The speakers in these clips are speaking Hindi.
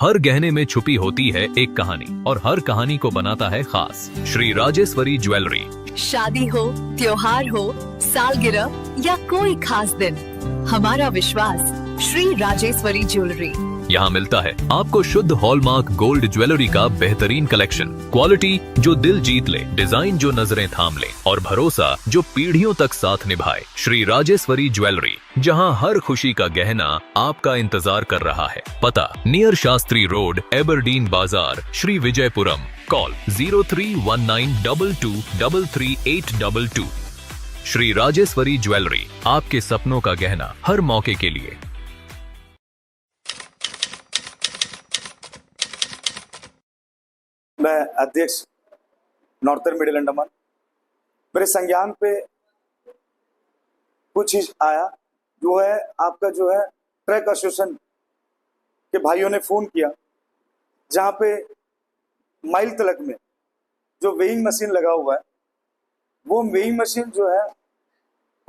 हर गहने में छुपी होती है एक कहानी और हर कहानी को बनाता है खास। श्री राजेश्वरी ज्वेलरी। शादी हो, त्योहार हो, सालगिरह या कोई खास दिन, हमारा विश्वास श्री राजेश्वरी ज्वेलरी। यहाँ मिलता है आपको शुद्ध हॉलमार्क गोल्ड ज्वेलरी का बेहतरीन कलेक्शन, क्वालिटी जो दिल जीत ले, डिजाइन जो नजरें थाम ले और भरोसा जो पीढ़ियों तक साथ निभाए। श्री राजेश्वरी ज्वेलरी, जहाँ हर खुशी का गहना आपका इंतजार कर रहा है। पता नियर शास्त्री रोड, एबरडीन बाजार, श्री विजयपुरम। कॉल 031922333822। श्री राजेश्वरी ज्वेलरी, आपके सपनों का गहना हर मौके के लिए। मैं अध्यक्ष नॉर्थर्न मिडिल अंडमान, मेरे संज्ञान पे कुछ चीज आया जो है आपका जो है ट्रक एसोसिएशन के भाइयों ने फोन किया, जहाँ पे माइल तलक में जो वेइंग मशीन लगा हुआ है, वो वेइंग मशीन जो है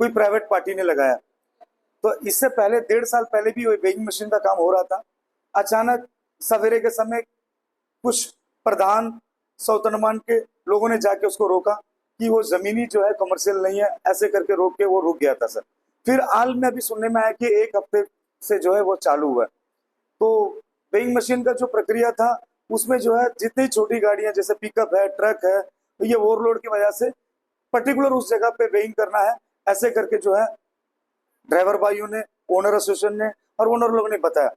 कोई प्राइवेट पार्टी ने लगाया। तो इससे पहले 1.5 साल पहले भी वो वेइंग मशीन का काम हो रहा था। अचानक सवेरे के समय कुछ प्रधान साउथ अंडमान के लोगों ने जाके उसको रोका कि वो जमीनी जो है कमर्शियल नहीं है, ऐसे करके रोक के वो रुक गया था सर। फिर हाल में अभी सुनने में आया कि 1 हफ्ते से जो है वो चालू हुआ है। तो वेइंग मशीन का जो प्रक्रिया था उसमें जो है जितनी छोटी गाड़ियां जैसे पिकअप है, ट्रक है, तो ये ओवरलोड की वजह से पर्टिकुलर उस जगह पे वेइंग करना है, ऐसे करके जो है ड्राइवर भाइयों ने, ओनर एसोसिएशन ने और ओनर लोगों ने बताया।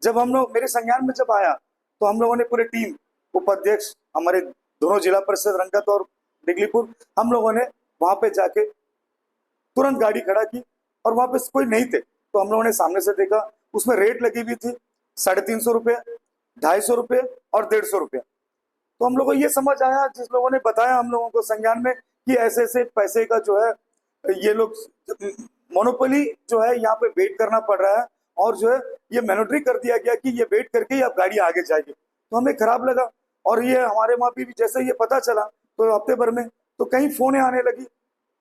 जब हम लोग मेरे संज्ञान में जब आया तो हम लोगों ने पूरी टीम, उपाध्यक्ष हमारे दोनों जिला परिषद रंगत और डिगलीपुर, हम लोगों ने वहां पे जाके तुरंत गाड़ी खड़ा की और वहां पे कोई नहीं थे। तो हम लोगों ने सामने से देखा, उसमें रेट लगी हुई थी 350 रुपये, 250 रुपये और 150 रुपये। तो हम लोगों को ये समझ आया, जिस लोगों ने बताया हम लोगों को संज्ञान में कि ऐसे ऐसे पैसे का जो है ये लोग मोनोपोली जो है यहाँ पे वेट करना पड़ रहा है और जो है ये मैंडेटरी कर दिया गया कि ये वेट करके ही अब गाड़ी आगे जाएगी। तो हमें खराब लगा और ये हमारे वहाँ भी जैसे ये पता चला तो हफ्ते भर में तो कहीं फोने आने लगी।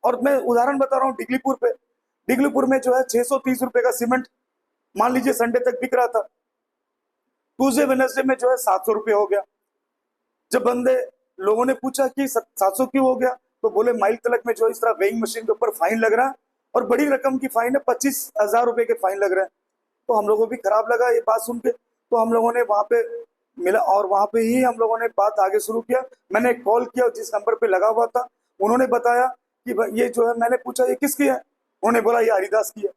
और मैं उदाहरण बता रहा हूँ डिगलीपुर पे, डिगलीपुर में जो है 630 रुपये का सीमेंट मान लीजिए संडे तक बिक रहा था, ट्यूजडे वेडनेसडे में जो है 700 रुपये हो गया। जब बंदे लोगों ने पूछा कि 700 क्यों हो गया, तो बोले माइल तलक में जो इस तरह वेइंग मशीन के ऊपर फाइन लग रहा है और बड़ी रकम की फाइन है, 25,000 रुपये के फाइन लग रहे हैं। तो हम लोगों को भी खराब लगा ये बात सुन के। तो हम लोगों ने वहाँ पे मिला और वहाँ पे ही हम लोगों ने बात आगे शुरू किया। मैंने कॉल किया जिस नंबर पे लगा हुआ था, उन्होंने बताया कि ये जो है, मैंने पूछा ये किसकी है, उन्होंने बोला ये हरिदास की है।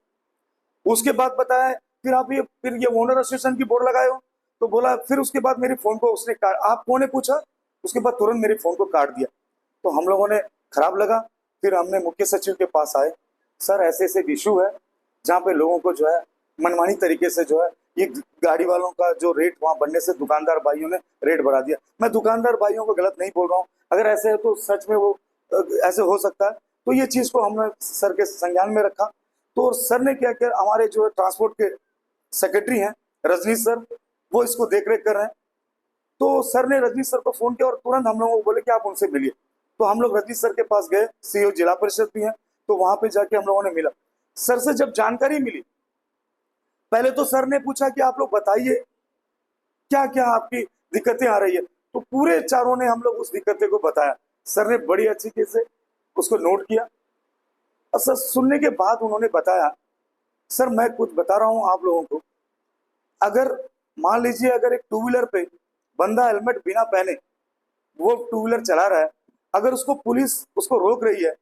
उसके बाद बताया फिर आप फिर ये ओनर एसोसिएशन की बोर्ड लगाए हो, तो बोला फिर उसके बाद मेरे फोन को उसने काट, आप कौन है पूछा, उसके बाद तुरंत मेरे फोन को काट दिया। तो हम लोगों ने खराब लगा, फिर हमने मुख्य सचिव के पास आए, सर ऐसे ऐसे इशू है जहाँ पे लोगों को जो है मनमानी तरीके से जो है ये गाड़ी वालों का जो रेट वहाँ बढ़ने से दुकानदार भाइयों ने रेट बढ़ा दिया। मैं दुकानदार भाइयों को गलत नहीं बोल रहा हूँ, अगर ऐसे है तो सच में वो ऐसे हो सकता है। तो ये चीज़ को हमने सर के संज्ञान में रखा। तो सर ने क्या किया, हमारे जो है ट्रांसपोर्ट के सेक्रेटरी हैं रजनीश सर, वो इसको देख रेख कर रहे हैं। तो सर ने रजनीश सर को फोन किया और तुरंत हम लोगों को बोले कि आप उनसे मिलिए। तो हम लोग रजनीश सर के पास गए, सीईओ जिला परिषद भी हैं, तो वहां पे जाके हम लोगों ने मिला। सर से जब जानकारी मिली, पहले तो सर ने पूछा कि आप लोग बताइए क्या क्या आपकी दिक्कतें आ रही है। तो पूरे चारों ने हम लोग उस दिक्कतें को बताया। सर ने बड़ी अच्छी तरीके से उसको नोट किया और सर सुनने के बाद उन्होंने बताया, सर मैं कुछ बता रहा हूँ आप लोगों को, अगर मान लीजिए अगर एक 2 व्हीलर पे बंदा हेलमेट बिना पहने वो 2 व्हीलर चला रहा है, अगर उसको पुलिस उसको रोक रही है,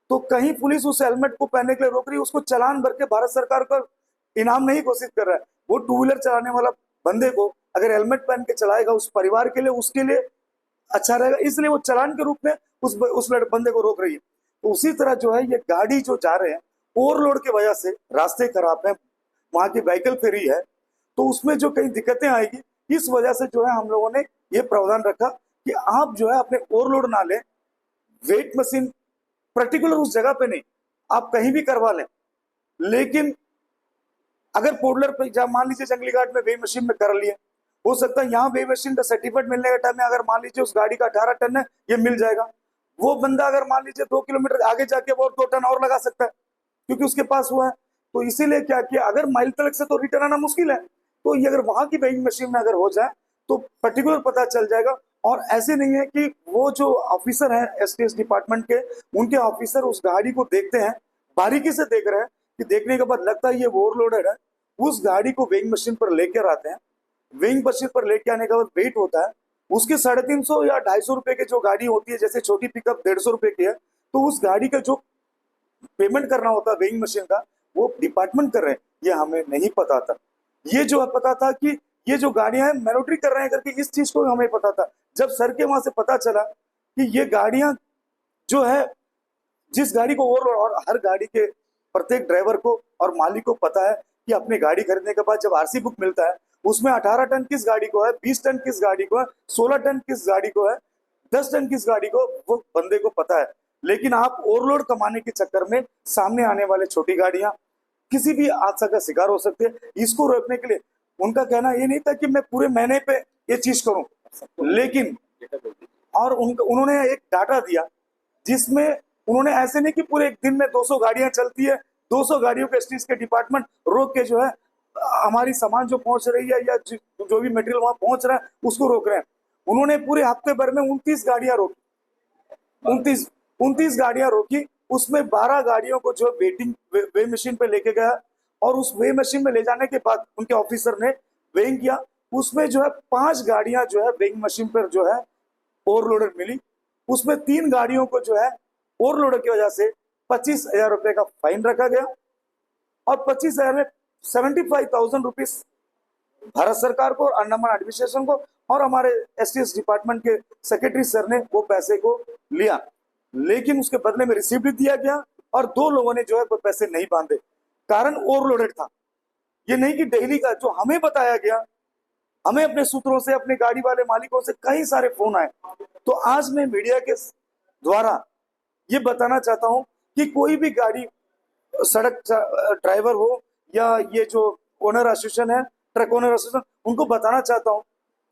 तो कहीं पुलिस उस हेलमेट को पहनने के लिए रोक रही है, उसको चालान भर के भारत सरकार का इनाम नहीं घोषित कर रहा है। वो 2 व्हीलर चलाने वाला बंदे को अगर हेलमेट पहन के चलाएगा, उस परिवार के लिए, उसके लिए अच्छा रहेगा, इसलिए वो चालान के रूप में उस बंदे को रोक रही है। तो उसी तरह जो है ये गाड़ी जो जा रहे हैं ओवरलोड की वजह से, रास्ते खराब है, वहाँ की व्हीकल फेरी है, तो उसमें जो कई दिक्कतें आएगी, इस वजह से जो है हम लोगों ने ये प्रावधान रखा कि आप जो है अपने ओवरलोड ना लें, वेट मशीन पर्टिकुलर उस जगह पे नहीं, आप कहीं भी करवा लें। लेकिन अगर पोर्टलर पे मान लीजिए जंगली घाट में वे मशीन में कर लिए, हो सकता है यहाँ वे मशीन का सर्टिफिकेट मिलने के टाइम में अगर मान लीजिए उस गाड़ी का 18 टन है, ये मिल जाएगा। वो बंदा अगर मान लीजिए 2 किलोमीटर आगे जाके वो 2 टन और लगा सकता है, क्योंकि उसके पास हुआ है। तो इसीलिए क्या किया, अगर माइल तलक से तो रिटर्न आना मुश्किल है, तो ये अगर वहां की वेइंग मशीन में अगर हो जाए तो पर्टिकुलर पता चल जाएगा। और ऐसे नहीं है कि वो जो ऑफिसर हैं एसटीएस डिपार्टमेंट के, उनके ऑफिसर उस गाड़ी को देखते हैं, बारीकी से देख रहे हैं कि देखने के बाद लगता है ये ओवरलोडेड है, उस गाड़ी को वेइंग मशीन पर लेकर आते हैं। वेइंग मशीन पर लेके आने के बाद वेट होता है उसके 350 या 250 रुपए की जो गाड़ी होती है, जैसे छोटी पिकअप 150 रुपए की है, तो उस गाड़ी का जो पेमेंट करना होता है वेइंग मशीन का, वो डिपार्टमेंट कर रहे हैं, ये हमें नहीं पता था। ये जो है पता था कि ये जो गाड़ियां हैं मैन्युटरी कर रहे हैं करके, इस चीज को हमें पता था। जब सर के वहां से पता चला कि ये गाड़ियां जो है, जिस गाड़ी को ओवरलोड, और हर गाड़ी के प्रत्येक ड्राइवर को और मालिक को पता है कि अपनी गाड़ी खरीदने के बाद जब आरसी बुक मिलता है उसमें 18 टन किस गाड़ी को है, 20 टन किस गाड़ी को है, 16 टन किस गाड़ी को है, 10 टन किस गाड़ी को, वो बंदे को पता है। लेकिन आप ओवरलोड कमाने के चक्कर में सामने आने वाले छोटी गाड़ियां किसी भी हादसा का शिकार हो सकते हैं। इसको रोकने के लिए उनका कहना ये नहीं था कि मैं पूरे महीने पे ये चीज करूं, लेकिन और उन्होंने एक डाटा दिया जिसमें उन्होंने ऐसे नहीं कि पूरे एक दिन में 200 गाड़ियां चलती है, 200 गाड़ियों के एसटीएस के डिपार्टमेंट रोक के जो है हमारी सामान जो पहुंच रही है या जो भी मटेरियल वहां पहुंच रहा है उसको रोक रहे हैं। उन्होंने पूरे हफ्ते भर में 29 गाड़ियां रोकी, 29 गाड़ियां रोकी। उसमें 12 गाड़ियों को जो वेटिंग वे मशीन पे लेके गया, और उस वे मशीन में ले जाने के बाद उनके ऑफिसर ने वेइंग किया, उसमें जो है 5 गाड़ियां जो है वेइंग मशीन पर जो है ओवरलोडेड मिली। उसमें 3 गाड़ियों को जो है ओवरलोड की वजह से 25,000 रुपए का फाइन रखा गया, और 25,000 में 75,000 रुपीज भारत सरकार को और अंडमान एडमिनिस्ट्रेशन को और हमारे एसटीएस डिपार्टमेंट के सेक्रेटरी सर ने वो पैसे को लिया। लेकिन उसके बदले में रिसीप्ट भी दिया गया, और 2 लोगों ने जो है वो पैसे नहीं बांधे, कारण ओवरलोडेड था। ये नहीं कि डेली का जो हमें बताया गया, हमें अपने सूत्रों से, अपने गाड़ी वाले मालिकों से कई सारे फोन आए। तो आज मैं मीडिया के द्वारा ये बताना चाहता हूं कि कोई भी गाड़ी सड़क ड्राइवर हो या ये जो ओनर एसोसिएशन है, ट्रक ओनर एसोसिएशन, उनको बताना चाहता हूं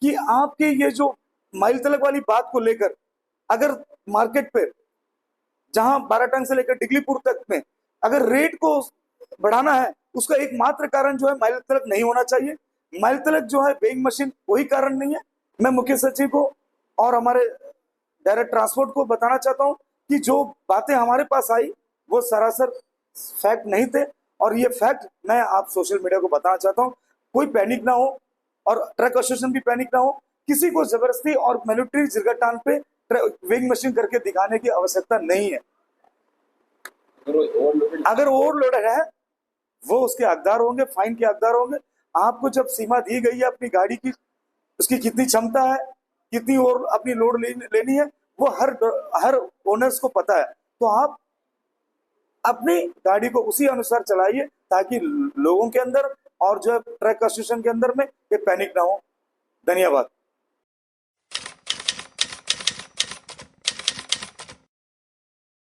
कि आपके ये जो माइल तलक वाली बात को लेकर अगर मार्केट पे जहां 12 टन से लेकर डिगलीपुर तक में अगर रेट को बढ़ाना है, उसका एकमात्र कारण जो है माइल तलक नहीं होना चाहिए। माइल तलक जो है वेइंग मशीन कोई कारण नहीं है। मैं मुख्य सचिव को और हमारे डायरेक्ट ट्रांसपोर्ट को बताना चाहता हूं कि जो बातें हमारे पास आई वो सरासर फैक्ट नहीं थे, और ये फैक्ट मैं आप सोशल मीडिया को बताना चाहता हूं। कोई पैनिक ना हो, और ट्रक एसोसिएशन भी पैनिक ना हो। किसी को जबरदस्ती और मिलिट्री जिरगटान पे वेइंग मशीन करके दिखाने की आवश्यकता नहीं है। अगर ओवरलोडेड है वो उसके हकदार होंगे, फाइन के हकदार होंगे। आपको जब सीमा दी गई है अपनी गाड़ी की, उसकी कितनी क्षमता है, कितनी और अपनी लोड लेनी है, वो हर ओनर्स को पता है। तो आप अपनी गाड़ी को उसी अनुसार चलाइए ताकि लोगों के अंदर और जो ट्रक एसोसिएशन के अंदर में ये पैनिक ना हो। धन्यवाद।